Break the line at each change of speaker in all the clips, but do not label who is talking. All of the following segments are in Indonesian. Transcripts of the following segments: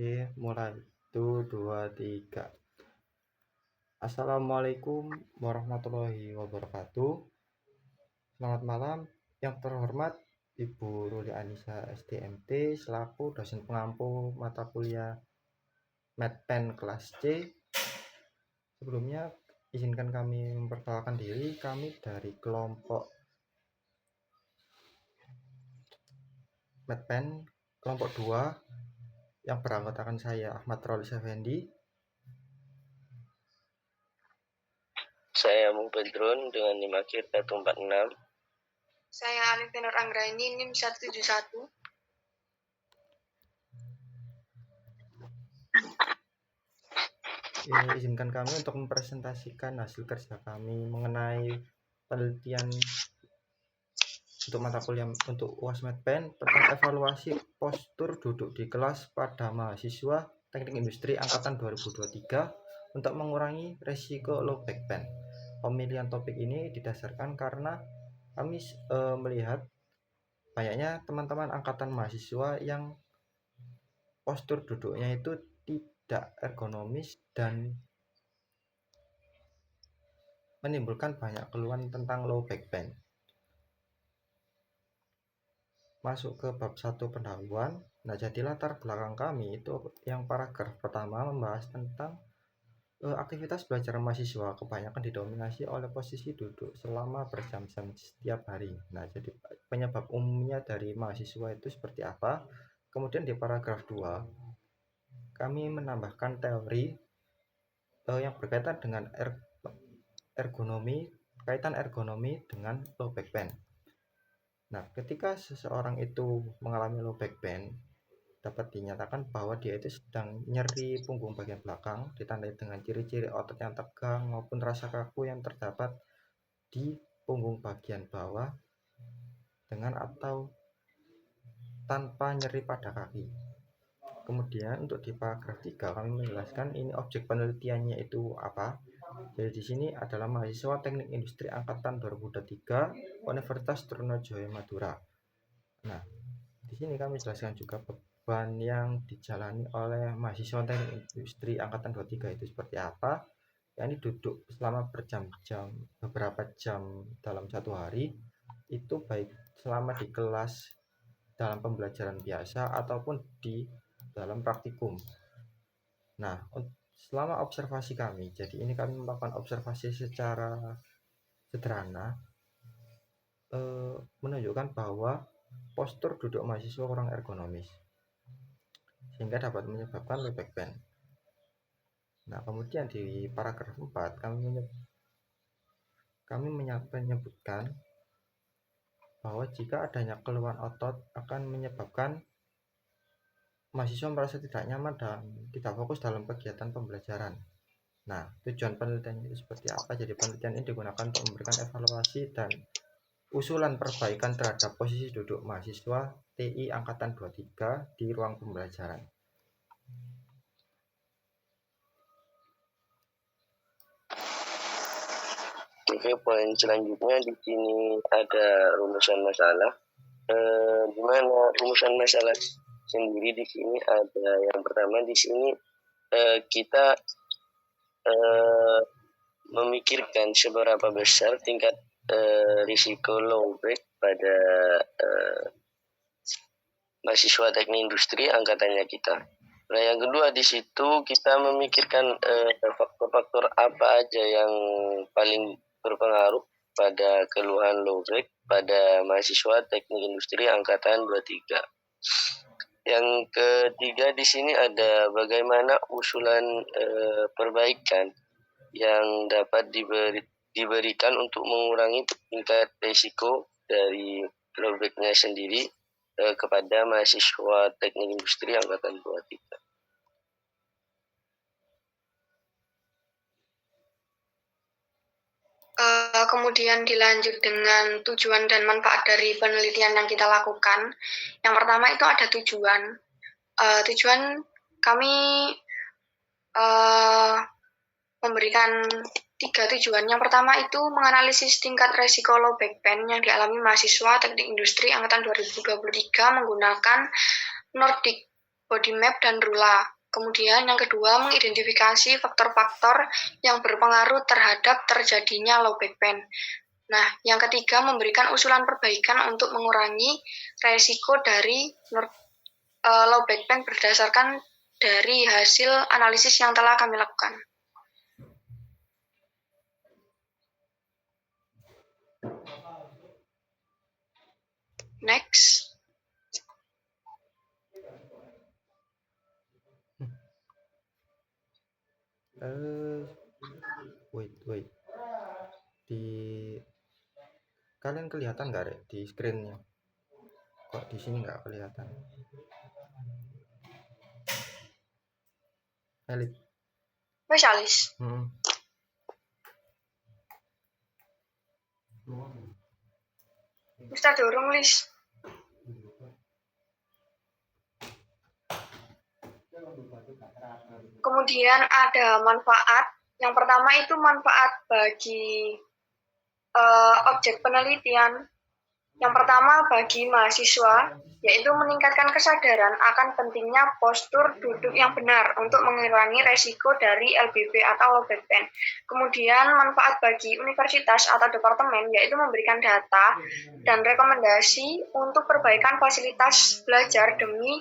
Oke, mulai. 1, 2, 3. Assalamualaikum warahmatullahi wabarakatuh. Selamat malam. Yang terhormat Ibu Ruli Anissa STMT selaku dosen pengampu mata kuliah Medpen kelas C. Sebelumnya izinkan kami memperkenalkan diri. Kami dari kelompok Medpen kelompok 2 yang beranggotakan saya Ahmad Rolis Effendi.
Saya Mubedron dengan NIM akhir 146.
Saya Alif Nur Anggraini, NIM 171.
Izinkan kami untuk mempresentasikan hasil kerja kami mengenai penelitian untuk mata kuliah untuk UAS Medpen tentang evaluasi postur duduk di kelas pada mahasiswa Teknik Industri angkatan 2023 untuk mengurangi resiko low back pain. Pemilihan topik ini didasarkan karena kami melihat banyaknya teman-teman angkatan mahasiswa yang postur duduknya itu tidak ergonomis dan menimbulkan banyak keluhan tentang low back pain. Masuk ke bab 1 pendahuluan. Nah, jadi latar belakang kami itu yang paragraf pertama membahas tentang aktivitas belajar mahasiswa kebanyakan didominasi oleh posisi duduk selama berjam-jam setiap hari. Nah, jadi penyebab umumnya dari mahasiswa itu seperti apa? Kemudian di paragraf 2 kami menambahkan teori yang berkaitan dengan kaitan ergonomi dengan low back pain. Nah, ketika seseorang itu mengalami low back pain, dapat dinyatakan bahwa dia itu sedang nyeri punggung bagian belakang, ditandai dengan ciri-ciri otot yang tegang maupun rasa kaku yang terdapat di punggung bagian bawah dengan atau tanpa nyeri pada kaki. Kemudian untuk di paragraf 3 kami menjelaskan ini objek penelitiannya itu apa. Jadi di sini adalah mahasiswa Teknik Industri angkatan 2023 Universitas Trunojoyo Madura. Nah, di sini kami jelaskan juga beban yang dijalani oleh mahasiswa Teknik Industri angkatan 23 itu seperti apa. Yakni duduk selama berjam-jam, beberapa jam dalam satu hari, itu baik selama di kelas dalam pembelajaran biasa ataupun di dalam praktikum. Nah, selama observasi kami, jadi ini kami melakukan observasi secara sederhana, menunjukkan bahwa postur duduk mahasiswa kurang ergonomis sehingga dapat menyebabkan low back pain. Nah, kemudian di paragraf 4 kami menyebutkan bahwa jika adanya keluhan otot akan menyebabkan mahasiswa merasa tidak nyaman dan tidak fokus dalam kegiatan pembelajaran. Nah, tujuan penelitian itu seperti apa? Jadi penelitian ini digunakan untuk memberikan evaluasi dan usulan perbaikan terhadap posisi duduk mahasiswa TI angkatan 23 di ruang pembelajaran.
Oke, poin selanjutnya di sini ada rumusan masalah. Di mana rumusan masalah sendiri di sini ada yang pertama di sini kita memikirkan seberapa besar tingkat risiko low back pada mahasiswa teknik industri angkatannya kita. Nah, yang kedua di situ kita memikirkan faktor-faktor apa aja yang paling berpengaruh pada keluhan low back pada mahasiswa teknik industri angkatan 23. Yang ketiga di sini ada bagaimana usulan perbaikan yang dapat diberikan untuk mengurangi tingkat risiko dari low back-nya sendiri kepada mahasiswa teknik industri angkatan 23.
Kemudian dilanjut dengan tujuan dan manfaat dari penelitian yang kita lakukan. Yang pertama itu ada tujuan. Tujuan kami memberikan 3 tujuan. Yang pertama itu menganalisis tingkat resiko low back pain yang dialami mahasiswa teknik industri angkatan 2023 menggunakan Nordic body map, dan rula. Kemudian yang kedua, mengidentifikasi faktor-faktor yang berpengaruh terhadap terjadinya low back pain. Nah, yang ketiga, memberikan usulan perbaikan untuk mengurangi resiko dari low back pain berdasarkan dari hasil analisis yang telah kami lakukan. Next.
Wait. Kalian kelihatan nggak Rek, di screen-nya? Kok di sini nggak kelihatan? Elit.
Spesialis. Ustaz dorong, Lis. Kemudian ada manfaat. Yang pertama itu manfaat bagi objek penelitian. Yang pertama bagi mahasiswa, yaitu meningkatkan kesadaran akan pentingnya postur duduk yang benar untuk mengurangi resiko dari LBP atau low back pain. Kemudian manfaat bagi universitas atau departemen, yaitu memberikan data dan rekomendasi untuk perbaikan fasilitas belajar demi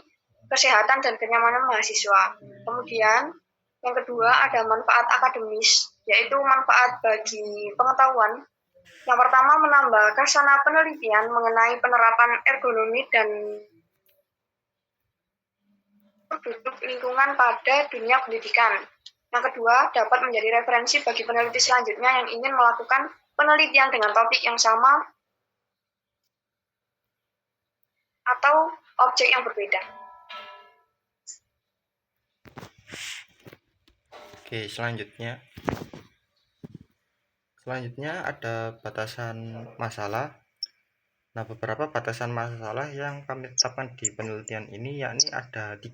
kesehatan dan kenyamanan mahasiswa. Kemudian yang kedua ada manfaat akademis, yaitu manfaat bagi pengetahuan. Yang pertama, menambah khasana penelitian mengenai penerapan ergonomi dan duduk lingkungan pada dunia pendidikan. Yang kedua, dapat menjadi referensi bagi peneliti selanjutnya yang ingin melakukan penelitian dengan topik yang sama atau objek yang berbeda.
Oke, selanjutnya ada batasan masalah. Nah, beberapa batasan masalah yang kami tetapkan di penelitian ini yakni ada 3.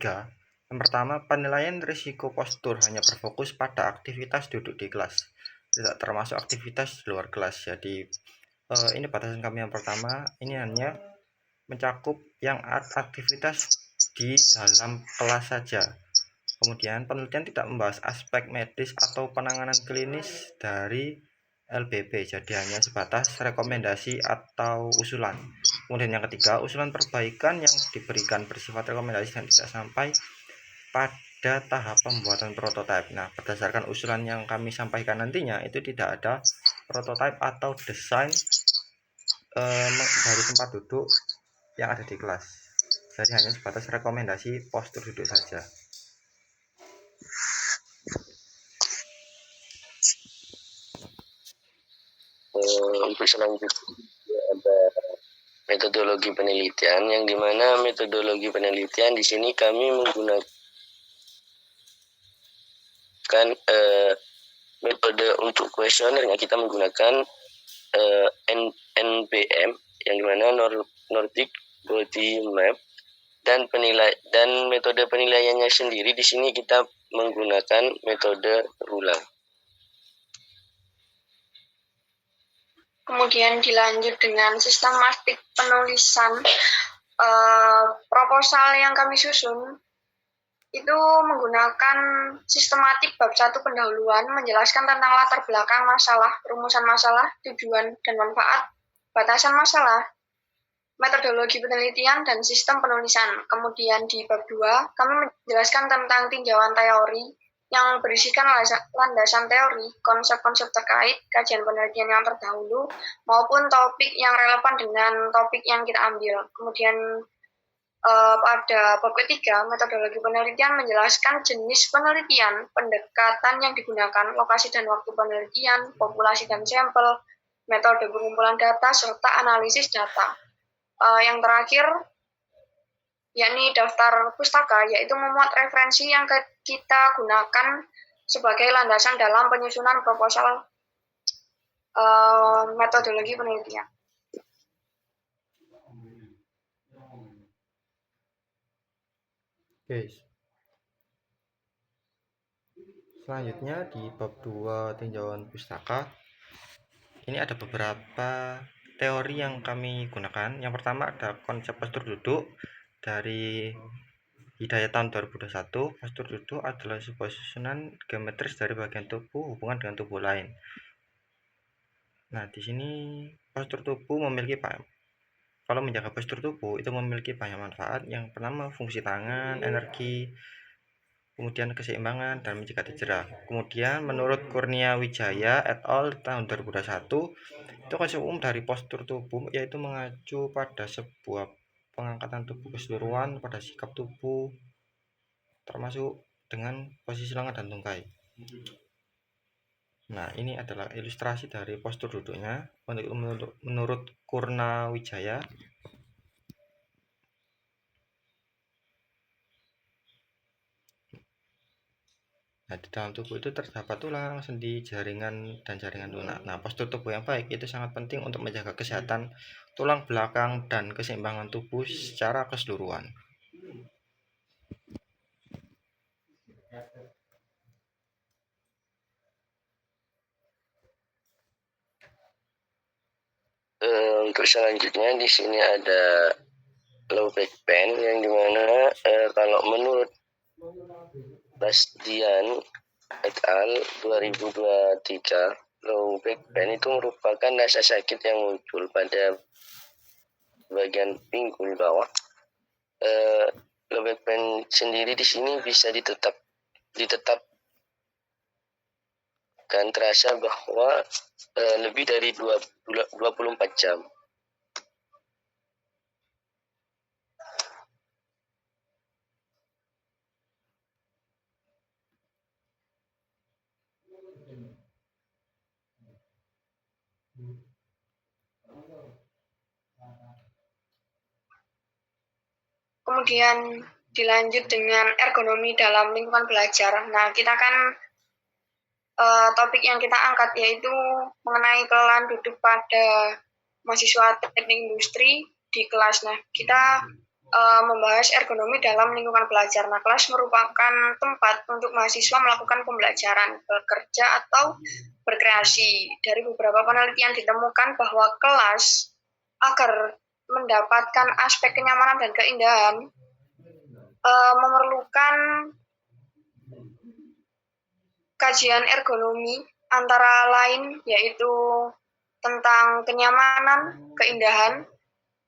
Yang pertama, penilaian risiko postur hanya berfokus pada aktivitas duduk di kelas, tidak termasuk aktivitas di luar kelas. Jadi ini batasan kami yang pertama, ini hanya mencakup yang aktivitas di dalam kelas saja. Kemudian penelitian tidak membahas aspek medis atau penanganan klinis dari LBP, jadi hanya sebatas rekomendasi atau usulan. Kemudian yang ketiga, usulan perbaikan yang diberikan bersifat rekomendasi dan tidak sampai pada tahap pembuatan prototipe. Nah, berdasarkan usulan yang kami sampaikan nantinya, itu tidak ada prototipe atau desain dari tempat duduk yang ada di kelas. Jadi hanya sebatas rekomendasi postur duduk saja.
Untuk selanjutnya ada metodologi penelitian, yang dimana metodologi penelitian di sini kami menggunakan metode untuk kuesioner. Kita menggunakan NBM, yang dimana Nordic Body Map, dan metode penilaiannya sendiri di sini kita menggunakan metode rula.
Kemudian dilanjut dengan sistematik penulisan. Proposal yang kami susun itu menggunakan sistematik bab 1 pendahuluan, menjelaskan tentang latar belakang masalah, rumusan masalah, tujuan dan manfaat, batasan masalah, metodologi penelitian, dan sistem penulisan. Kemudian di bab 2, kami menjelaskan tentang tinjauan teori yang berisikan landasan teori, konsep-konsep terkait, kajian penelitian yang terdahulu, maupun topik yang relevan dengan topik yang kita ambil. Kemudian pada bab ketiga, metodologi penelitian menjelaskan jenis penelitian, pendekatan yang digunakan, lokasi dan waktu penelitian, populasi dan sampel, metode pengumpulan data, serta analisis data. Yang terakhir, yakni daftar pustaka, yaitu memuat referensi yang kita gunakan sebagai landasan dalam penyusunan proposal metodologi penelitian.
Oke. Selanjutnya di bab 2 tinjauan pustaka, ini ada beberapa teori yang kami gunakan. Yang pertama ada konsep postur duduk dari Hidayat tahun 2021, postur duduk adalah sebuah susunan geometris dari bagian tubuh hubungan dengan tubuh lain. Nah, di sini postur tubuh memiliki kalau menjaga postur tubuh itu memiliki banyak manfaat. Yang pertama, fungsi tangan, energi, kemudian keseimbangan dan mencegah cedera. Kemudian menurut Kurnia Wijaya et al. Tahun 2021, itu konsep umum dari postur tubuh yaitu mengacu pada sebuah pengangkatan tubuh keseluruhan pada sikap tubuh termasuk dengan posisi lengan dan tungkai. Nah, ini adalah ilustrasi dari postur duduknya menurut Kurnia Wijaya. Nah, di dalam tubuh itu terdapat tulang, sendi, jaringan, dan jaringan lunak. Nah, postur tubuh yang baik itu sangat penting untuk menjaga kesehatan tulang belakang dan keseimbangan tubuh secara keseluruhan.
Untuk selanjutnya di sini ada low back pain yang dimana kalau menurut Bastian et al. 2023, low back pain itu merupakan rasa sakit yang muncul pada bagian pinggul bawah. Low back pain sendiri di sini bisa ditetapkan terasa bahwa lebih dari 24 jam.
Kemudian dilanjut dengan ergonomi dalam lingkungan belajar. Nah, kita kan topik yang kita angkat yaitu mengenai kelelahan duduk pada mahasiswa teknik industri di kelas. Nah, kita membahas ergonomi dalam lingkungan belajar. Nah, kelas merupakan tempat untuk mahasiswa melakukan pembelajaran, bekerja, atau berkreasi. Dari beberapa penelitian ditemukan bahwa kelas agar mendapatkan aspek kenyamanan dan keindahan memerlukan kajian ergonomi antara lain yaitu tentang kenyamanan, keindahan,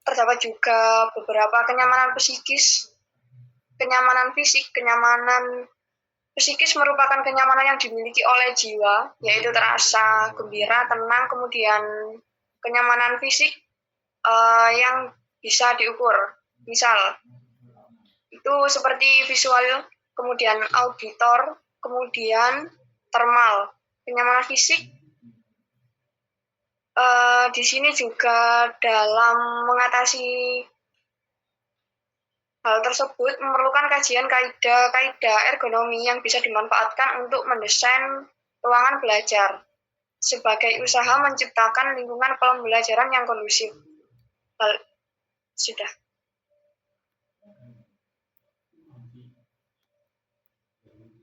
terdapat juga beberapa kenyamanan psikis, kenyamanan fisik. Kenyamanan psikis merupakan kenyamanan yang dimiliki oleh jiwa, yaitu terasa gembira, tenang. Kemudian kenyamanan fisik yang bisa diukur, misal itu seperti visual, kemudian auditor, kemudian thermal. Kenyamanan fisik di sini juga dalam mengatasi hal tersebut memerlukan kajian kaidah ergonomi yang bisa dimanfaatkan untuk mendesain ruangan belajar sebagai usaha menciptakan lingkungan pembelajaran yang kondusif. Sudah.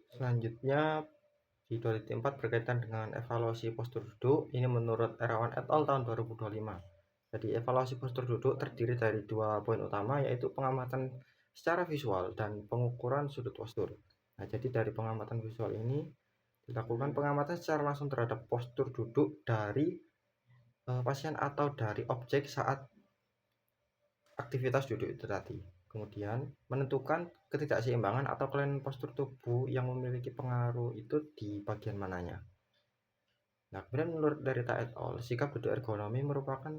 Selanjutnya di 2004 berkaitan dengan evaluasi postur duduk. Ini menurut Erawan et al. Tahun 2025. Jadi evaluasi postur duduk terdiri dari 2 poin utama, yaitu pengamatan secara visual dan pengukuran sudut postur. Nah, jadi dari pengamatan visual ini dilakukan pengamatan secara langsung terhadap postur duduk dari pasien atau dari objek saat aktivitas duduk itu tadi. Kemudian menentukan ketidakseimbangan atau kelainan postur tubuh yang memiliki pengaruh itu di bagian mananya. Nah, kemudian menurut dari et al., sikap duduk ergonomi merupakan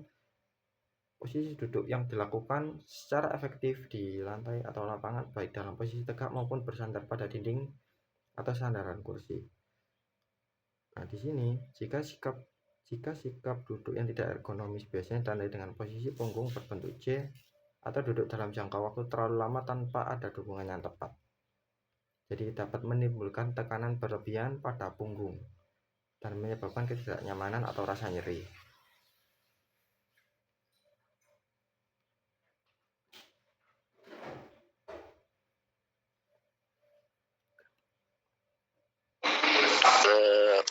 posisi duduk yang dilakukan secara efektif di lantai atau lapangan, baik dalam posisi tegak maupun bersandar pada dinding atau sandaran kursi. Nah, di sini jika sikap duduk yang tidak ergonomis biasanya ditandai dengan posisi punggung berbentuk J atau duduk dalam jangka waktu terlalu lama tanpa ada dukungan yang tepat. Jadi dapat menimbulkan tekanan berlebihan pada punggung dan menyebabkan ketidaknyamanan atau rasa nyeri.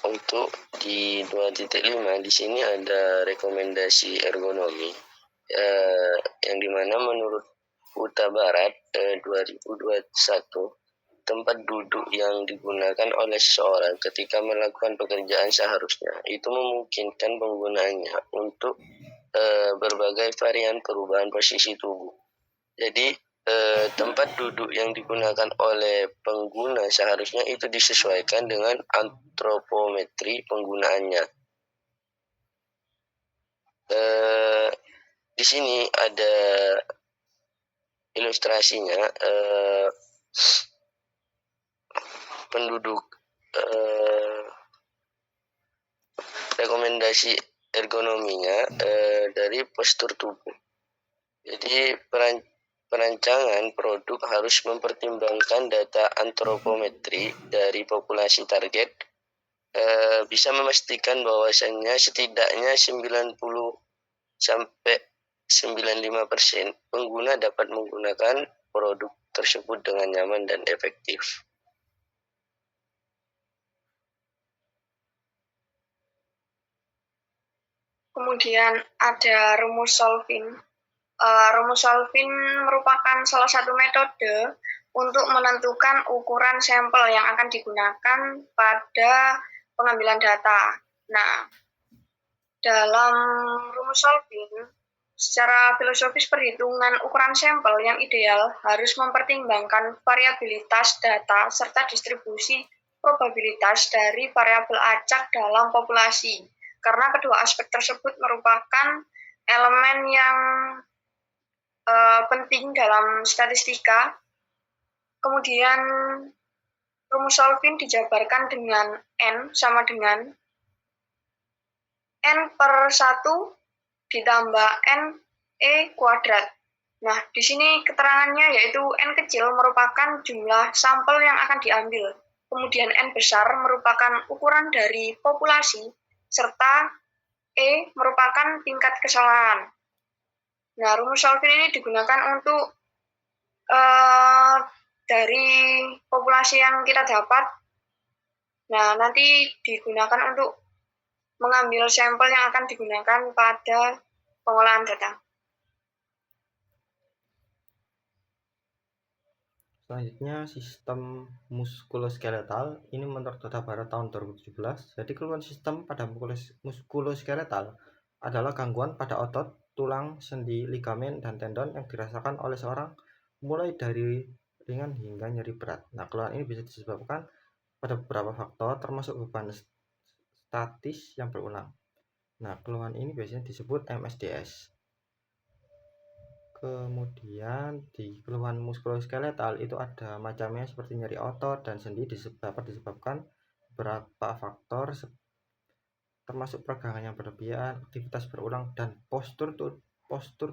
Untuk di 2.5 di sini ada rekomendasi ergonomi yang dimana menurut Huta Barat 2021, tempat duduk yang digunakan oleh seseorang ketika melakukan pekerjaan seharusnya itu memungkinkan penggunaannya untuk berbagai varian perubahan posisi tubuh. Jadi tempat duduk yang digunakan oleh pengguna seharusnya itu disesuaikan dengan antropometri penggunaannya. Di sini ada ilustrasinya, penduduk, rekomendasi ergonominya dari postur tubuh. Jadi perancangan produk harus mempertimbangkan data antropometri dari populasi target, bisa memastikan bahwasannya setidaknya 90 sampai 95% pengguna dapat menggunakan produk tersebut dengan nyaman dan efektif.
Kemudian ada rumus solving. Rumus solving merupakan salah satu metode untuk menentukan ukuran sampel yang akan digunakan pada pengambilan data. Nah, dalam rumus solving, secara filosofis perhitungan ukuran sampel yang ideal harus mempertimbangkan variabilitas data serta distribusi probabilitas dari variabel acak dalam populasi. Karena kedua aspek tersebut merupakan elemen yang penting dalam statistika. Kemudian rumus solving dijabarkan dengan N sama dengan N per 1 ditambah N E kuadrat. Nah, di sini keterangannya yaitu N kecil merupakan jumlah sampel yang akan diambil. Kemudian N besar merupakan ukuran dari populasi, serta E merupakan tingkat kesalahan. Nah, rumus solving ini digunakan untuk dari populasi yang kita dapat. Nah, nanti digunakan untuk mengambil sampel yang akan digunakan pada pengolahan data.
Selanjutnya, sistem muskuloskeletal. Ini menurut data baru tahun 2017. Jadi keluhan sistem pada muskuloskeletal adalah gangguan pada otot, tulang, sendi, ligamen, dan tendon yang dirasakan oleh seorang mulai dari ringan hingga nyeri berat. Nah, keluhan ini bisa disebabkan pada beberapa faktor termasuk beban statis yang berulang. Nah, keluhan ini biasanya disebut MSDS. Kemudian di keluhan muskuloskeletal itu ada macamnya seperti nyeri otot dan sendi dapat disebabkan beberapa faktor termasuk peregangan yang berlebihan, aktivitas berulang, dan postur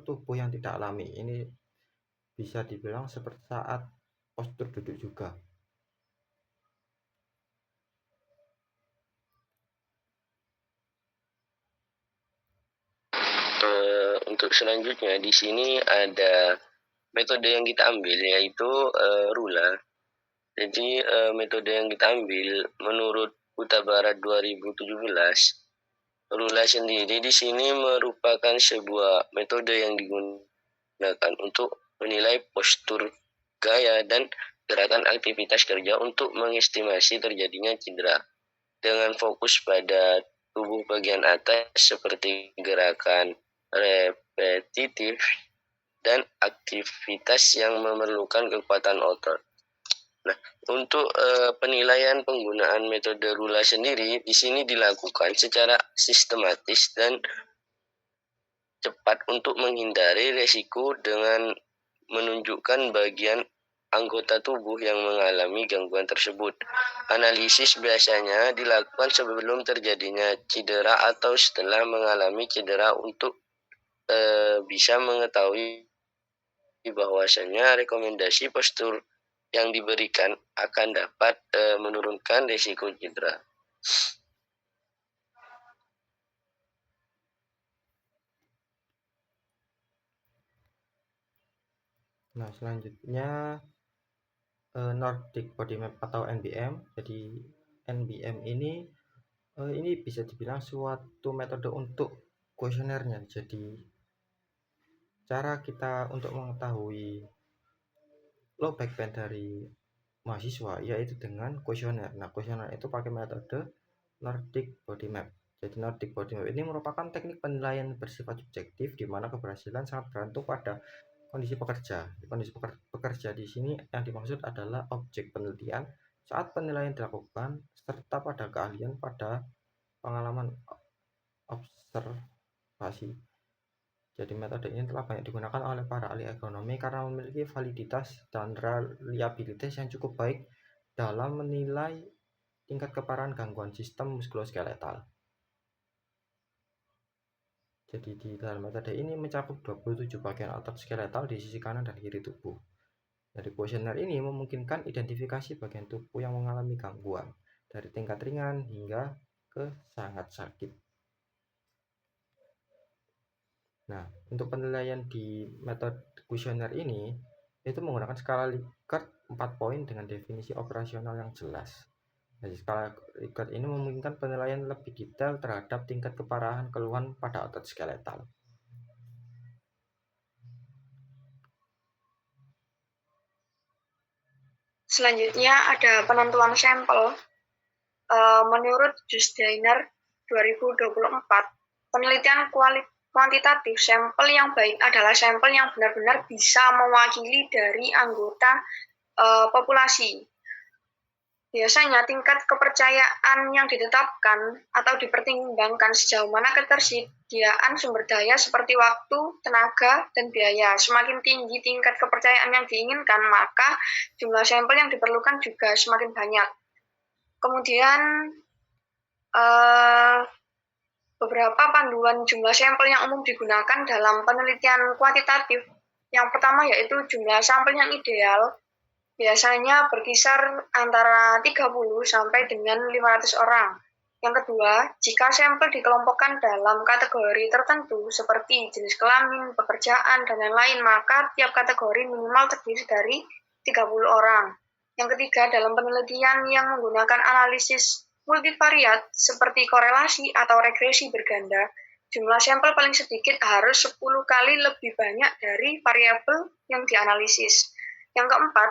tubuh yang tidak alami. Ini bisa dibilang seperti saat postur duduk juga.
Untuk selanjutnya di sini ada metode yang kita ambil yaitu RULA. Jadi metode yang kita ambil menurut UTA Barat 2017, RULA sendiri di sini merupakan sebuah metode yang digunakan untuk menilai postur, gaya, dan gerakan aktivitas kerja untuk mengestimasi terjadinya cedera dengan fokus pada tubuh bagian atas seperti gerakan repetitif dan aktivitas yang memerlukan kekuatan otot. Nah, untuk penilaian penggunaan metode RULA sendiri di sini dilakukan secara sistematis dan cepat untuk menghindari resiko dengan menunjukkan bagian anggota tubuh yang mengalami gangguan tersebut. Analisis biasanya dilakukan sebelum terjadinya cedera atau setelah mengalami cedera untuk bisa mengetahui bahwasanya rekomendasi postur yang diberikan akan dapat menurunkan risiko cedera.
Nah, selanjutnya Nordic Body Map atau NBM. Jadi NBM ini bisa dibilang suatu metode untuk kuesionernya. Jadi cara kita untuk mengetahui low backband dari mahasiswa yaitu dengan kuesioner. Nah, kuesioner itu pakai metode Nordic Body Map. Jadi Nordic Body Map ini merupakan teknik penilaian bersifat subjektif di mana keberhasilan sangat bergantung pada kondisi pekerja. Kondisi pekerja di sini yang dimaksud adalah objek penelitian saat penilaian dilakukan serta pada keahlian pada pengalaman observasi. Jadi metode ini telah banyak digunakan oleh para ahli ekonomi karena memiliki validitas dan reliabilitas yang cukup baik dalam menilai tingkat keparahan gangguan sistem muskuloskeletal. Jadi di dalam metode ini mencakup 27 bagian otot skeletal di sisi kanan dan kiri tubuh. Dari kuesioner ini memungkinkan identifikasi bagian tubuh yang mengalami gangguan, dari tingkat ringan hingga ke sangat sakit. Nah, untuk penilaian di metode kuesioner ini, itu menggunakan skala Likert 4 poin dengan definisi operasional yang jelas. Jadi skala Likert ini memungkinkan penilaian lebih detail terhadap tingkat keparahan keluhan pada otot skeletal.
Selanjutnya ada penentuan sampel. Menurut Justeiner 2024, penelitian kuantitatif sampel yang baik adalah sampel yang benar-benar bisa mewakili dari anggota populasi. Biasanya tingkat kepercayaan yang ditetapkan atau dipertimbangkan sejauh mana ketersediaan sumber daya seperti waktu, tenaga, dan biaya. Semakin tinggi tingkat kepercayaan yang diinginkan, maka jumlah sampel yang diperlukan juga semakin banyak. Kemudian beberapa panduan jumlah sampel yang umum digunakan dalam penelitian kuantitatif. Yang pertama yaitu jumlah sampel yang ideal, biasanya berkisar antara 30 sampai dengan 500 orang. Yang kedua, jika sampel dikelompokkan dalam kategori tertentu seperti jenis kelamin, pekerjaan, dan lain-lain, maka tiap kategori minimal terdiri dari 30 orang. Yang ketiga, dalam penelitian yang menggunakan analisis multivariat seperti korelasi atau regresi berganda, jumlah sampel paling sedikit harus 10 kali lebih banyak dari variabel yang dianalisis. Yang keempat,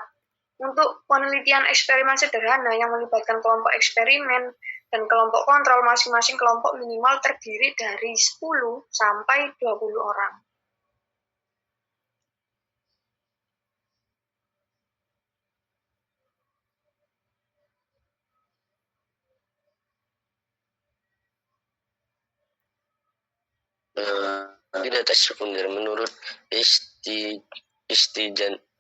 untuk penelitian eksperimen sederhana yang melibatkan kelompok eksperimen dan kelompok kontrol, masing-masing kelompok minimal terdiri dari 10 sampai 20 orang.
Data sekunder menurut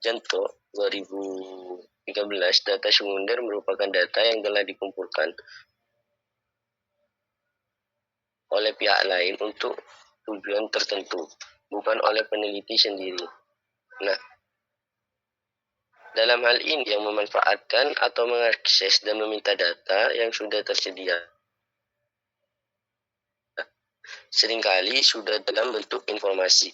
Janto 2013, data sekunder merupakan data yang telah dikumpulkan oleh pihak lain untuk tujuan tertentu, bukan oleh peneliti sendiri. Nah, dalam hal ini yang memanfaatkan atau mengakses dan meminta data yang sudah tersedia seringkali sudah dalam bentuk informasi.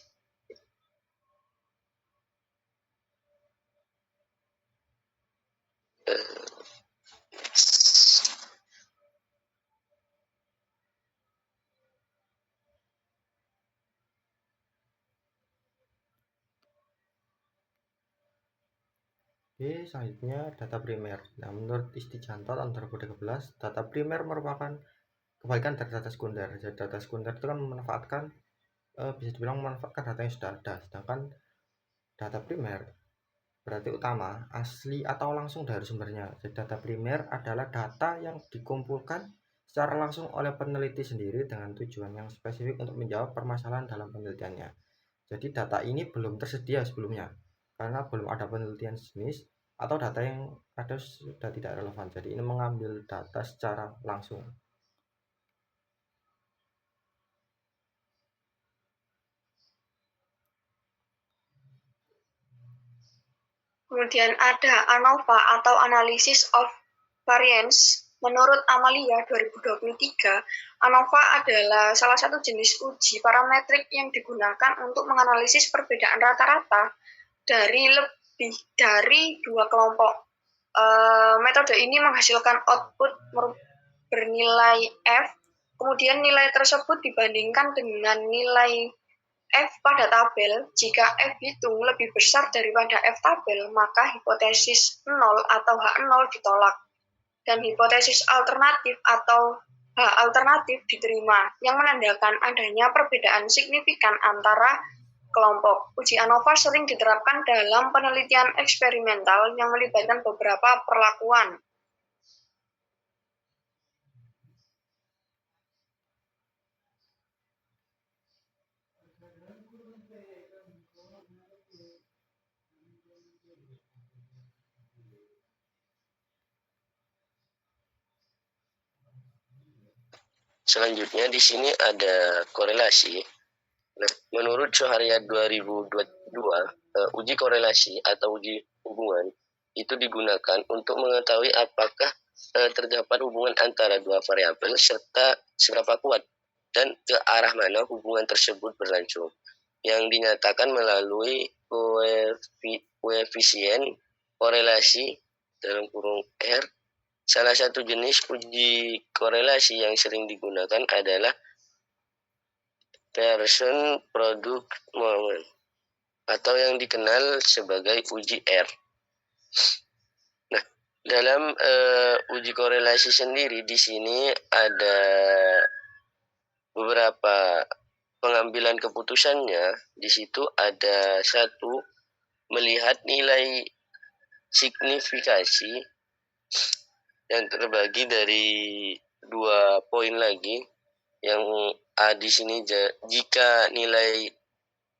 Oke, selanjutnya data primer. Nah, menurut Istijanto tahun 2013, data primer merupakan kebalikan dari data sekunder. Jadi data sekunder itu kan memanfaatkan, bisa dibilang memanfaatkan data yang sudah ada, sedangkan data primer berarti utama, asli atau langsung dari sumbernya. Jadi data primer adalah data yang dikumpulkan secara langsung oleh peneliti sendiri dengan tujuan yang spesifik untuk menjawab permasalahan dalam penelitiannya. Jadi data ini belum tersedia sebelumnya karena belum ada penelitian jenis atau data yang ada sudah tidak relevan. Jadi ini mengambil data secara langsung.
Kemudian ada ANOVA atau Analysis of Variance. Menurut Amalia 2023, ANOVA adalah salah satu jenis uji parametrik yang digunakan untuk menganalisis perbedaan rata-rata dari lebih dari dua kelompok. Metode ini menghasilkan output bernilai F, kemudian nilai tersebut dibandingkan dengan nilai F pada tabel, jika F hitung lebih besar daripada F tabel, maka hipotesis 0 atau H0 ditolak. Dan hipotesis alternatif atau H alternatif diterima, yang menandakan adanya perbedaan signifikan antara kelompok. Uji ANOVA sering diterapkan dalam penelitian eksperimental yang melibatkan beberapa perlakuan.
Selanjutnya di sini ada korelasi. Nah, menurut Soharyat 2022, uji korelasi atau uji hubungan itu digunakan untuk mengetahui apakah terdapat hubungan antara dua variabel serta seberapa kuat dan ke arah mana hubungan tersebut berlangsung, yang dinyatakan melalui koefisien korelasi dalam kurung R. Salah satu jenis uji korelasi yang sering digunakan adalah Pearson Product Moment atau yang dikenal sebagai uji R. Nah, dalam uji korelasi sendiri di sini ada beberapa pengambilan keputusannya. Di situ ada satu, melihat nilai signifikasi yang terbagi dari 2 poin lagi, yang A di sini jika nilai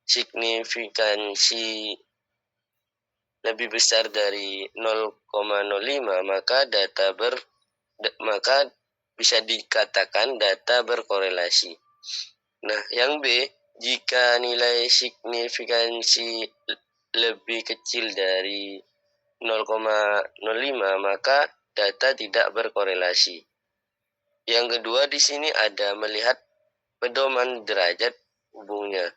signifikansi lebih besar dari 0,05 maka bisa dikatakan data berkorelasi. Nah, yang B, jika nilai signifikansi lebih kecil dari 0,05 maka data tidak berkorelasi. Yang kedua di sini ada melihat pedoman derajat hubungnya.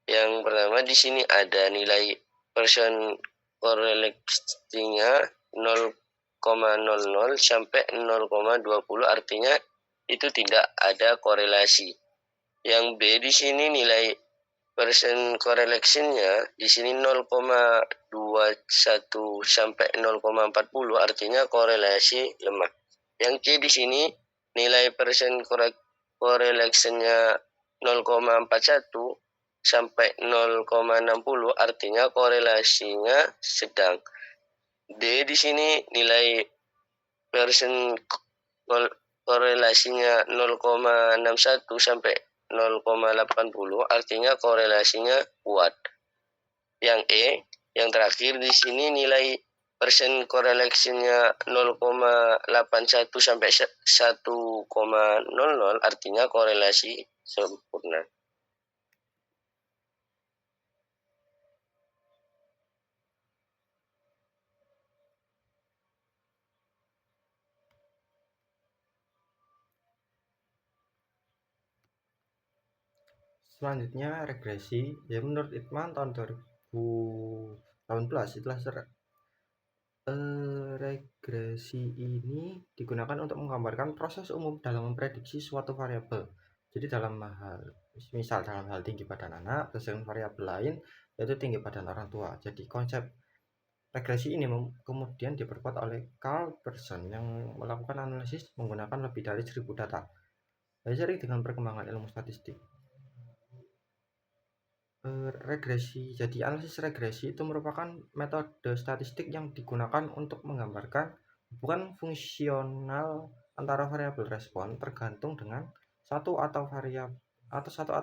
Yang pertama di sini ada nilai Pearson korelasinya 0,00 sampai 0,20, artinya itu tidak ada korelasi. Yang B di sini nilai Pearson correlation-nya di sini 0,21 sampai 0,40, artinya korelasi lemah. Yang C di sini nilai Pearson correlation-nya 0,41 sampai 0,60, artinya korelasinya sedang. D di sini nilai Pearson korelasinya 0,61 sampai 0,80, artinya korelasinya kuat. Yang E, yang terakhir di sini nilai Pearson correlation-nya 0,81 sampai 1,00, artinya korelasi sempurna.
Selanjutnya regresi, ya menurut Ipman tahun 2018 itulah regresi ini digunakan untuk menggambarkan proses umum dalam memprediksi suatu variabel. Jadi dalam hal tinggi badan anak berdasarkan variabel lain yaitu tinggi badan orang tua. Jadi konsep regresi ini kemudian diperkuat oleh Carl Pearson yang melakukan analisis menggunakan lebih dari 1000 data. Seiring dengan perkembangan ilmu statistik, jadi analisis regresi itu merupakan metode statistik yang digunakan untuk menggambarkan hubungan fungsional antara variabel respon tergantung dengan satu atau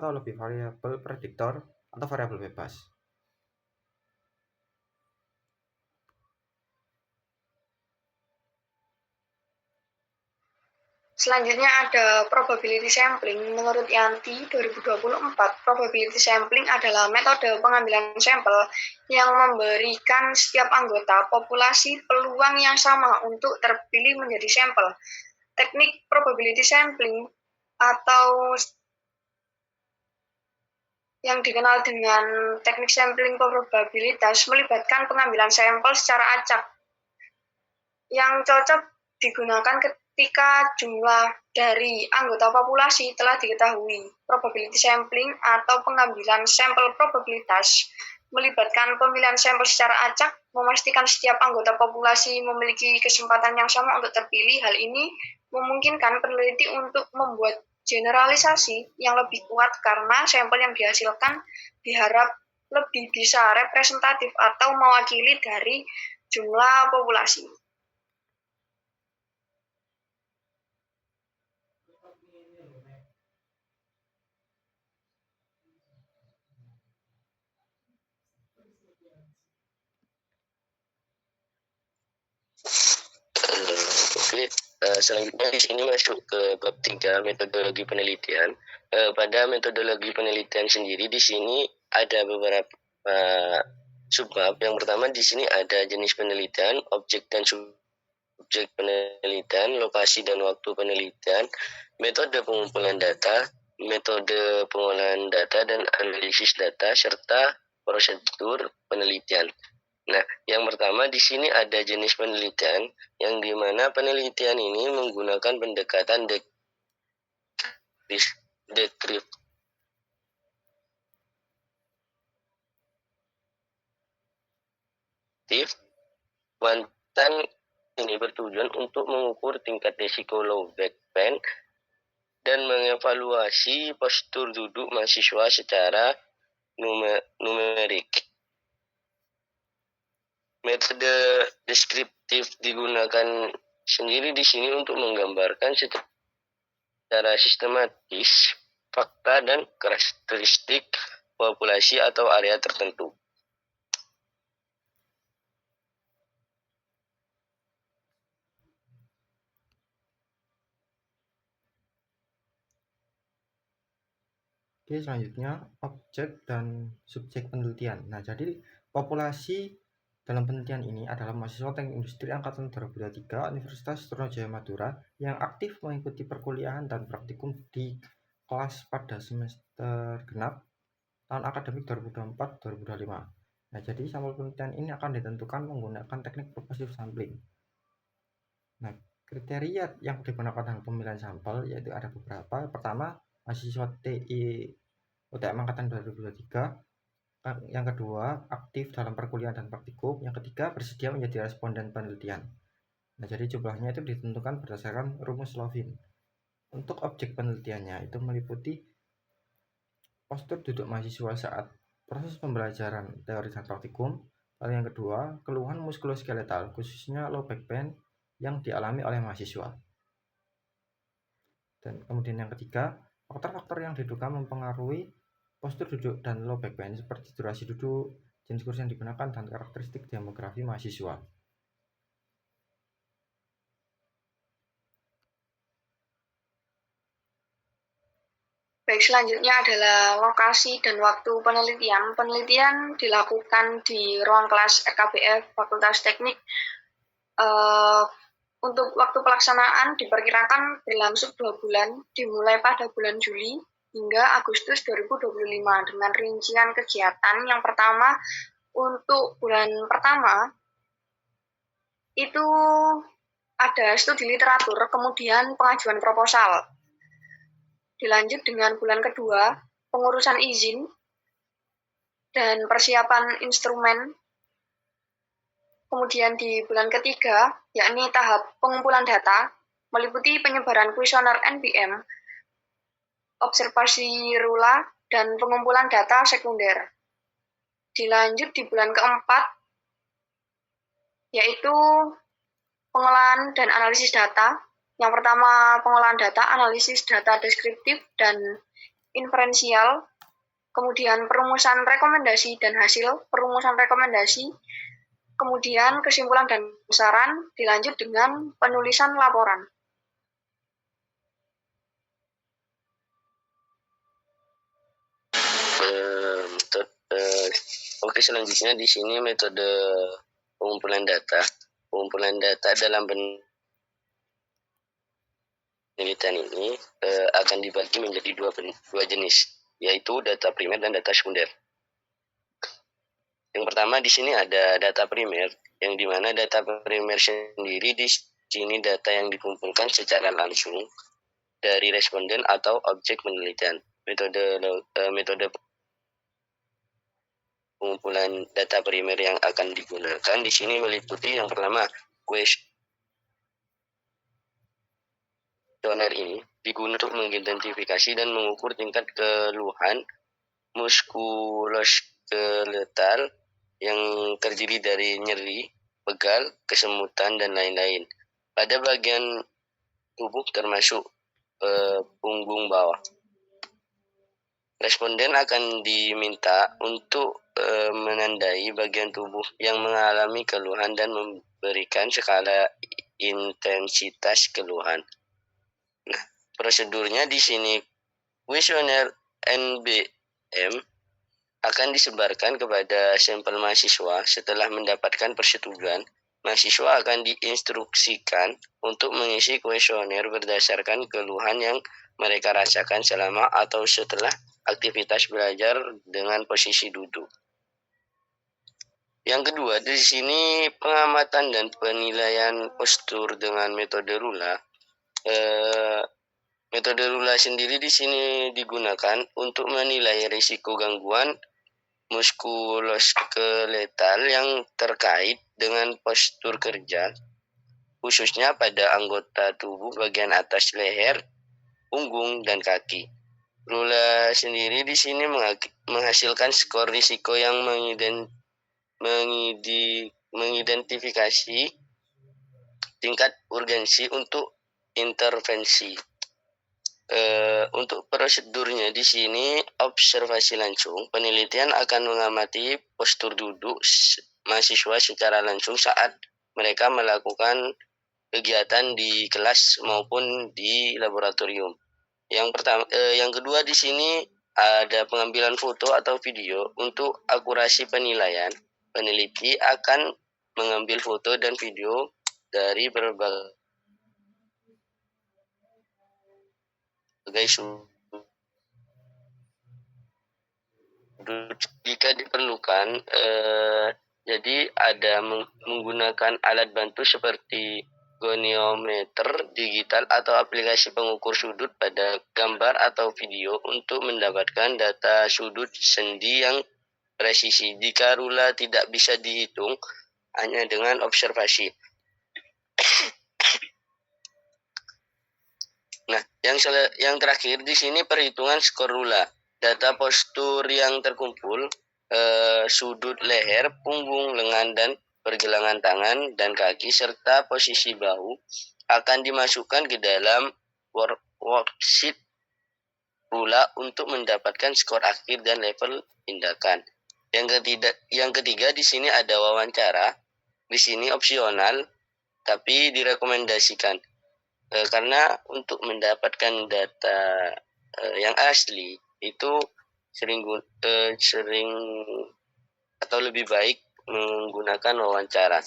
lebih variabel prediktor atau variabel bebas.
Selanjutnya ada probability sampling. Menurut Yanti 2024, probability sampling adalah metode pengambilan sampel yang memberikan setiap anggota populasi peluang yang sama untuk terpilih menjadi sampel. Teknik probability sampling atau yang dikenal dengan teknik sampling probabilitas melibatkan pengambilan sampel secara acak yang cocok digunakan ketika jumlah dari anggota populasi telah diketahui, probability sampling atau pengambilan sampel probabilitas melibatkan pemilihan sampel secara acak, memastikan setiap anggota populasi memiliki kesempatan yang sama untuk terpilih. Hal ini memungkinkan peneliti untuk membuat generalisasi yang lebih kuat karena sampel yang dihasilkan diharap lebih bisa representatif atau mewakili dari jumlah populasi.
Oke, selanjutnya di sini masuk ke bab 3, metodologi penelitian. Pada metodologi penelitian sendiri di sini ada beberapa subbab. Yang pertama di sini ada jenis penelitian, objek dan subjek penelitian, lokasi dan waktu penelitian, metode pengumpulan data, metode pengolahan data dan analisis data, serta prosedur penelitian. Nah, yang pertama di sini ada jenis penelitian, yang dimana penelitian ini menggunakan pendekatan deskriptif, kuantan ini bertujuan untuk mengukur tingkat risiko low backbend dan mengevaluasi postur duduk mahasiswa secara numerik. Metode deskriptif digunakan sendiri di sini untuk menggambarkan secara sistematis fakta dan karakteristik populasi atau area tertentu.
Oke, selanjutnya objek dan subjek penelitian. Nah, jadi populasi dalam penelitian ini adalah mahasiswa teknik industri angkatan 2023 Universitas Trunojoyo Madura yang aktif mengikuti perkuliahan dan praktikum di kelas pada semester genap tahun akademik 2024-2025. Nah, jadi sampel penelitian ini akan ditentukan menggunakan teknik proportive sampling. Nah, kriteria yang digunakan dalam pemilihan sampel yaitu ada beberapa. Pertama, mahasiswa TI UTM angkatan 2023. Yang kedua, aktif dalam perkuliahan dan praktikum. Yang ketiga, bersedia menjadi responden penelitian. Nah, jadi jumlahnya itu ditentukan berdasarkan rumus Lovin. Untuk objek penelitiannya itu meliputi postur duduk mahasiswa saat proses pembelajaran teori dan praktikum. Lalu yang kedua, keluhan muskuloskeletal khususnya low back pain yang dialami oleh mahasiswa. Dan kemudian yang ketiga, faktor-faktor yang diduga mempengaruhi postur duduk dan low back pain seperti durasi duduk, jenis kursi yang digunakan, dan karakteristik demografi mahasiswa.
Baik, selanjutnya adalah lokasi dan waktu penelitian. Penelitian dilakukan di ruang kelas RKBF Fakultas Teknik. Untuk waktu pelaksanaan diperkirakan berlangsung 2 bulan, dimulai pada bulan Juli hingga Agustus 2025 dengan rincian kegiatan. Yang pertama, untuk bulan pertama itu ada studi literatur, kemudian pengajuan proposal. Dilanjut dengan bulan kedua, pengurusan izin dan persiapan instrumen. Kemudian di bulan ketiga, yakni tahap pengumpulan data, meliputi penyebaran kuesioner NPM, observasi rula, dan pengumpulan data sekunder. Dilanjut di bulan keempat, yaitu pengolahan dan analisis data. Yang pertama, pengolahan data, analisis data deskriptif dan inferensial, kemudian perumusan rekomendasi dan hasil perumusan rekomendasi, kemudian kesimpulan dan saran, dilanjut dengan penulisan laporan.
Oke, selanjutnya di sini metode pengumpulan data. Pengumpulan data dalam penelitian ini akan dibagi menjadi dua jenis, yaitu data primer dan data sekunder. Yang pertama di sini ada data primer, yang dimana data primer sendiri sini data yang dikumpulkan secara langsung dari responden atau objek penelitian. Metode pengumpulan data primer yang akan digunakan di sini meliputi yang pertama, kuesioner ini digunakan untuk mengidentifikasi dan mengukur tingkat keluhan muskuloskeletal yang terdiri dari nyeri, pegal, kesemutan, dan lain-lain pada bagian tubuh termasuk punggung bawah. Responden akan diminta untuk menandai bagian tubuh yang mengalami keluhan dan memberikan skala intensitas keluhan. Nah, prosedurnya di sini kuesioner NBM akan disebarkan kepada sampel mahasiswa. Setelah mendapatkan persetujuan, mahasiswa akan diinstruksikan untuk mengisi kuesioner berdasarkan keluhan yang mereka rasakan selama atau setelah aktivitas belajar dengan posisi duduk. Yang kedua, di sini pengamatan dan penilaian postur dengan metode Rula. Metode Rula sendiri di sini digunakan untuk menilai risiko gangguan muskuloskeletal yang terkait dengan postur kerja, khususnya pada anggota tubuh bagian atas leher, punggung, dan kaki. Rula sendiri di sini menghasilkan skor risiko yang mengidentifikasi tingkat urgensi untuk intervensi. Untuk prosedurnya di sini observasi langsung. Penelitian akan mengamati postur duduk mahasiswa secara langsung saat mereka melakukan kegiatan di kelas maupun di laboratorium. Yang kedua di sini ada pengambilan foto atau video untuk akurasi penilaian. Peneliti akan mengambil foto dan video dari berbagai sudut jika diperlukan. Jadi ada menggunakan alat bantu seperti goniometer digital atau aplikasi pengukur sudut pada gambar atau video untuk mendapatkan data sudut sendi yang presisi. Jika Rula tidak bisa dihitung hanya dengan observasi. Nah, yang terakhir di sini perhitungan skor Rula. Data postur yang terkumpul, sudut leher, punggung, lengan, dan pergelangan tangan dan kaki serta posisi bahu akan dimasukkan ke dalam worksheet Rula untuk mendapatkan skor akhir dan level tindakan. Yang ketiga di sini ada wawancara. Di sini opsional tapi direkomendasikan. Karena untuk mendapatkan data yang asli itu sering atau lebih baik menggunakan wawancara.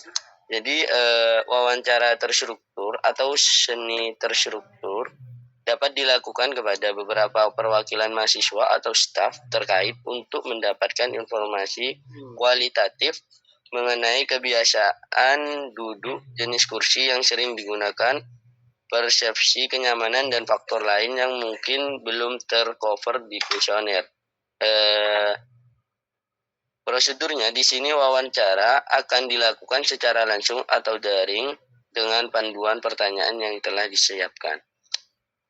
Jadi wawancara terstruktur atau seni terstruktur dapat dilakukan kepada beberapa perwakilan mahasiswa atau staf terkait untuk mendapatkan informasi kualitatif mengenai kebiasaan duduk, jenis kursi yang sering digunakan, persepsi kenyamanan, dan faktor lain yang mungkin belum tercover di kuesioner. Prosedurnya di sini wawancara akan dilakukan secara langsung atau daring dengan panduan pertanyaan yang telah disiapkan.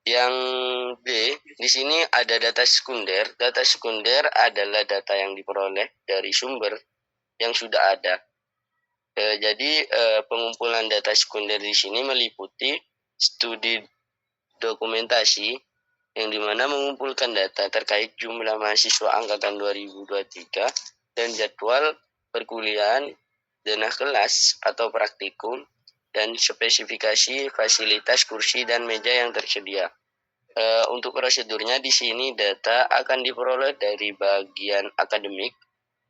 Yang B, di sini ada data sekunder. Data sekunder adalah data yang diperoleh dari sumber yang sudah ada. Jadi pengumpulan data sekunder di sini meliputi studi dokumentasi yang dimana mengumpulkan data terkait jumlah mahasiswa angkatan 2023 dan jadwal perkuliahan, denah kelas atau praktikum, dan spesifikasi fasilitas kursi dan meja yang tersedia. Untuk prosedurnya di sini data akan diperoleh dari bagian akademik,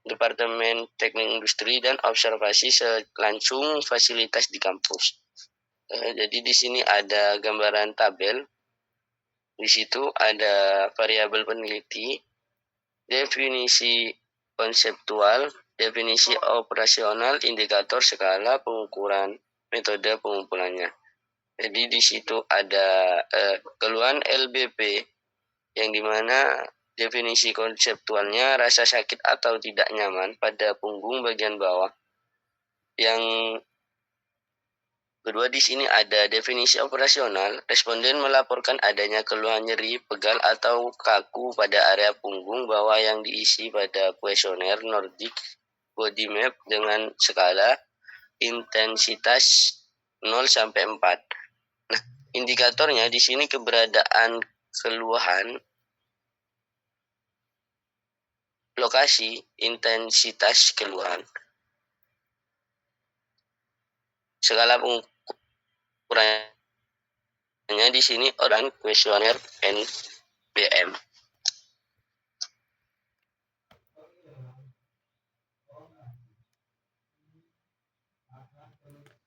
Departemen Teknik Industri, dan observasi langsung fasilitas di kampus. Jadi di sini ada gambaran tabel. Di situ ada variabel peneliti, definisi konseptual, definisi operasional, indikator, skala pengukuran, metode pengumpulannya. Jadi di situ ada keluhan LBP yang dimana definisi konseptualnya rasa sakit atau tidak nyaman pada punggung bagian bawah. Yang kedua di sini ada definisi operasional. Responden melaporkan adanya keluhan nyeri, pegal atau kaku pada area punggung bawah yang diisi pada kuesioner Nordic Body Map dengan skala intensitas 0 sampai 4. Nah, indikatornya di sini keberadaan keluhan, lokasi, intensitas keluhan. Skala pengukurannya di sini orang kuesioner NBM.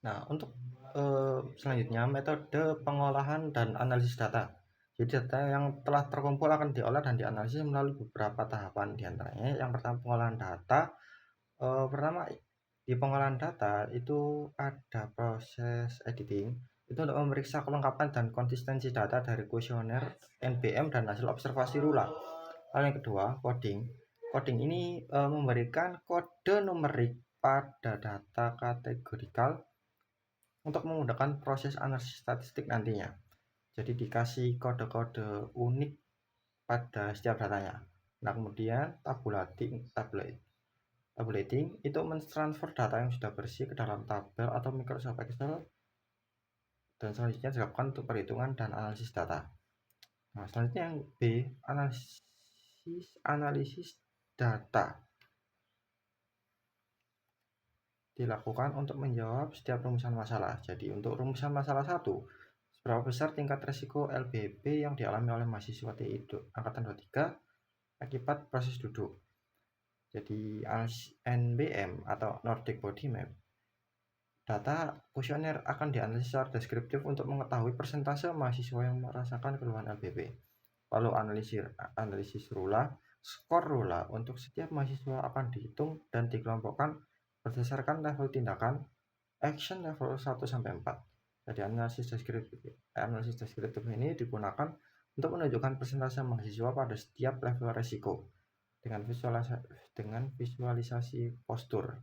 Nah, untuk selanjutnya metode pengolahan dan analisis data. Jadi data yang telah terkumpul akan diolah dan dianalisis melalui beberapa tahapan. Di antaranya yang pertama pengolahan data. Pertama di pengolahan data itu ada proses editing. Itu untuk memeriksa kelengkapan dan konsistensi data dari kuesioner, NBM, dan hasil observasi Rula. Lalu yang kedua, coding. Coding ini memberikan kode numerik pada data kategorikal untuk memudahkan proses analisis statistik nantinya. Jadi dikasih kode-kode unik pada setiap datanya. Nah, kemudian tabulating itu mentransfer data yang sudah bersih ke dalam tabel atau Microsoft Excel, dan selanjutnya dilakukan untuk perhitungan dan analisis data. Nah, selanjutnya yang B, analisis data dilakukan untuk menjawab setiap rumusan masalah. Jadi untuk rumusan masalah 1, seberapa besar tingkat risiko LBP yang dialami oleh mahasiswa TI angkatan 23 akibat proses duduk. Jadi NBM atau Nordic Body Map, data kuesioner akan dianalisis secara deskriptif untuk mengetahui persentase mahasiswa yang merasakan keluhan LBP. Lalu analisis Rula, skor Rula untuk setiap mahasiswa akan dihitung dan dikelompokkan berdasarkan level tindakan action level 1 sampai 4. Jadi analisis deskriptif ini digunakan untuk menunjukkan persentase mahasiswa pada setiap level resiko dengan visualisasi postur.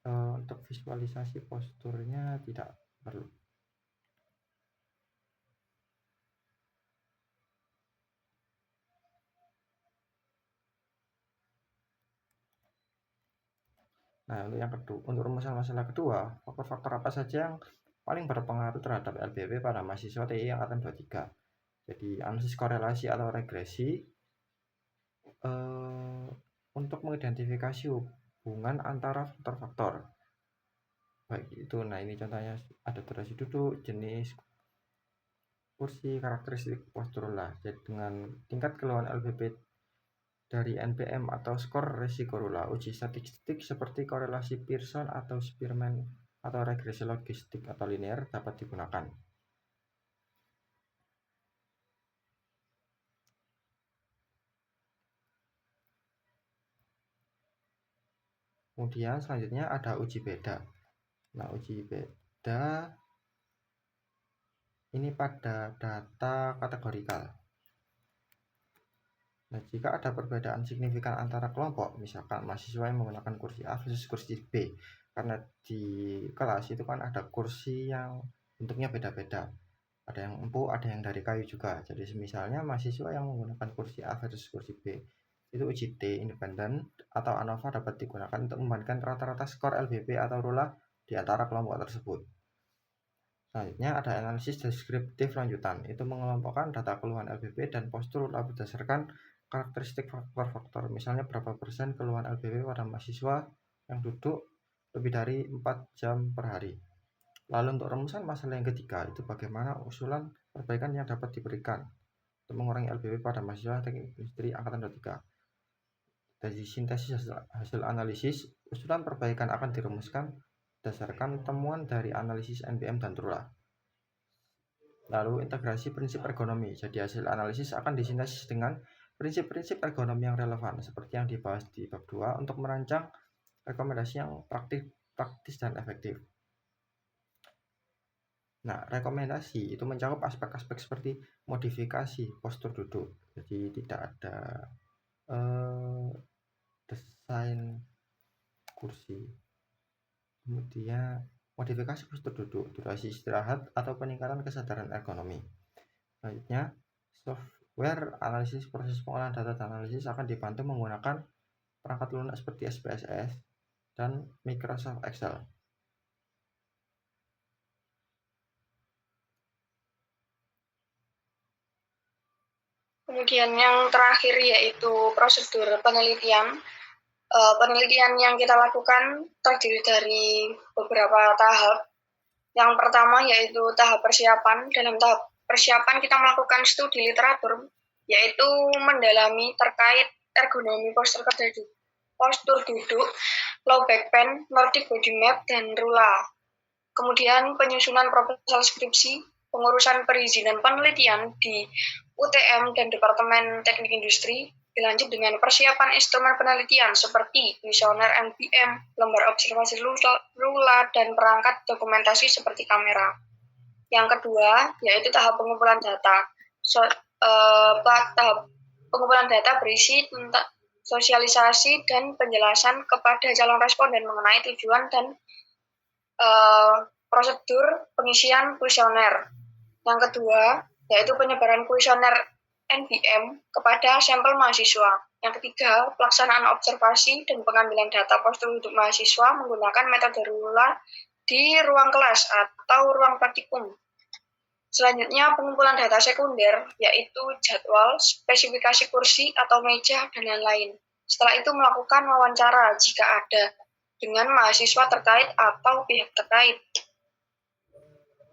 Untuk visualisasi posturnya tidak perlu. Nah, untuk yang kedua, untuk rumusan masalah kedua, faktor-faktor apa saja yang paling berpengaruh terhadap LBP pada mahasiswa TI angkatan 23. Jadi analisis korelasi atau regresi untuk mengidentifikasi hubungan antara faktor-faktor. Baik itu, nah ini contohnya ada durasi duduk, jenis kursi, karakteristik postur lah. Jadi dengan tingkat keluhan LBP dari NBM atau skor risiko Rula, uji statistik seperti korelasi Pearson atau Spearman atau regresi logistik atau linear dapat digunakan. Kemudian selanjutnya ada uji beda. Nah, uji beda ini pada data kategorikal. Nah, jika ada perbedaan signifikan antara kelompok, misalkan mahasiswa yang menggunakan kursi A versus kursi B, karena di kelas itu kan ada kursi yang bentuknya beda-beda, ada yang empuk, ada yang dari kayu juga. Jadi misalnya mahasiswa yang menggunakan kursi A versus kursi B, itu uji T independen atau ANOVA dapat digunakan untuk membandingkan rata-rata skor LBP atau Rula di antara kelompok tersebut. Selanjutnya ada analisis deskriptif lanjutan, itu mengelompokkan data keluhan LBP dan postur Rula berdasarkan karakteristik faktor-faktor, misalnya berapa persen keluhan LBP pada mahasiswa yang duduk lebih dari 4 jam per hari. Lalu untuk rumusan masalah yang ketiga, itu bagaimana usulan perbaikan yang dapat diberikan untuk mengurangi LBP pada mahasiswa teknik industri angkatan 23. Dari sintesis hasil analisis, usulan perbaikan akan dirumuskan berdasarkan temuan dari analisis NBM dan Rula. Lalu integrasi prinsip ergonomi, jadi hasil analisis akan disintesis dengan prinsip-prinsip ergonomi yang relevan seperti yang dibahas di bab 2 untuk merancang rekomendasi yang praktis dan efektif. Nah, rekomendasi itu mencakup aspek-aspek seperti modifikasi postur duduk. Jadi tidak ada desain kursi. Kemudian modifikasi postur duduk, durasi istirahat, atau peningkatan kesadaran ergonomi. Selanjutnya, software analisis proses pengolahan data dan analisis akan dibantu menggunakan perangkat lunak seperti SPSS dan Microsoft Excel.
Kemudian yang terakhir yaitu prosedur penelitian. Penelitian yang kita lakukan terdiri dari beberapa tahap. Yang pertama yaitu tahap persiapan. Dalam tahap persiapan kita melakukan studi literatur, yaitu mendalami terkait ergonomi postur duduk, low back bend, Nordic body map, dan rula. Kemudian penyusunan proposal skripsi, pengurusan perizinan penelitian di UTM dan Departemen Teknik Industri, dilanjut dengan persiapan instrumen penelitian seperti kuesioner NBM, lembar observasi rula, dan perangkat dokumentasi seperti kamera. Yang kedua, yaitu tahap pengumpulan data. Tahap pengumpulan data berisi tentang sosialisasi dan penjelasan kepada calon responden mengenai tujuan dan prosedur pengisian kuesioner. Yang kedua, yaitu penyebaran kuesioner NBM kepada sampel mahasiswa. Yang ketiga, pelaksanaan observasi dan pengambilan data postur duduk mahasiswa menggunakan metode rula di ruang kelas atau ruang praktikum. Selanjutnya, pengumpulan data sekunder, yaitu jadwal, spesifikasi kursi atau meja, dan lain-lain. Setelah itu melakukan wawancara jika ada dengan mahasiswa terkait atau pihak terkait.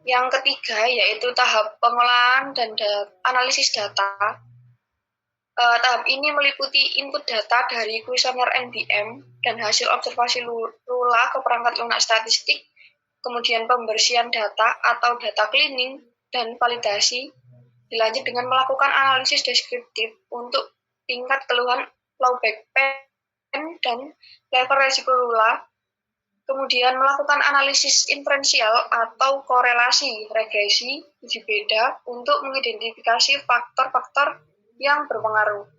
Yang ketiga yaitu tahap pengolahan dan analisis data. Tahap ini meliputi input data dari kuesioner NBM dan hasil observasi rula ke perangkat lunak statistik, kemudian pembersihan data atau data cleaning dan validasi, dilanjut dengan melakukan analisis deskriptif untuk tingkat keluhan low back bend dan level resiko rula, kemudian melakukan analisis inferensial atau korelasi regresi uji beda untuk mengidentifikasi faktor-faktor yang berpengaruh.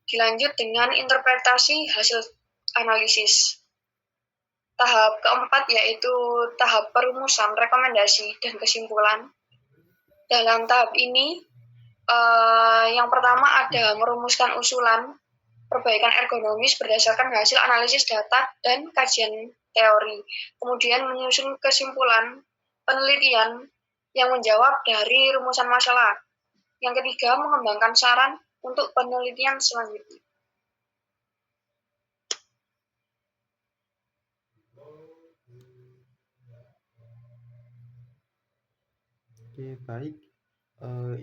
Dilanjut dengan interpretasi hasil analisis. Tahap keempat yaitu tahap perumusan rekomendasi dan kesimpulan. Dalam tahap ini, yang pertama ada merumuskan usulan perbaikan ergonomis berdasarkan hasil analisis data dan kajian teori. Kemudian menyusun kesimpulan penelitian yang menjawab dari rumusan masalah. Yang ketiga, mengembangkan saran untuk penelitian selanjutnya.
Oke, baik.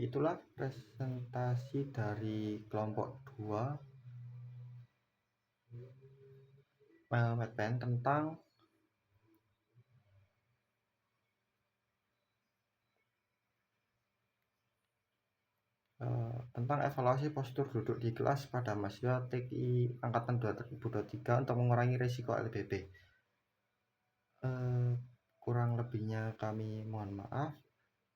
Itulah presentasi dari kelompok 2 Medpen tentang evaluasi postur duduk di kelas pada mahasiswa TKI Angkatan 2023 untuk mengurangi risiko LBB. Kurang lebihnya kami mohon maaf.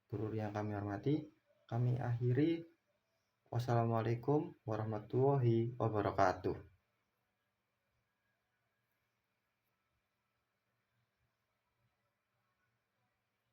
Guru yang kami hormati, kami akhiri. Wassalamualaikum warahmatullahi wabarakatuh.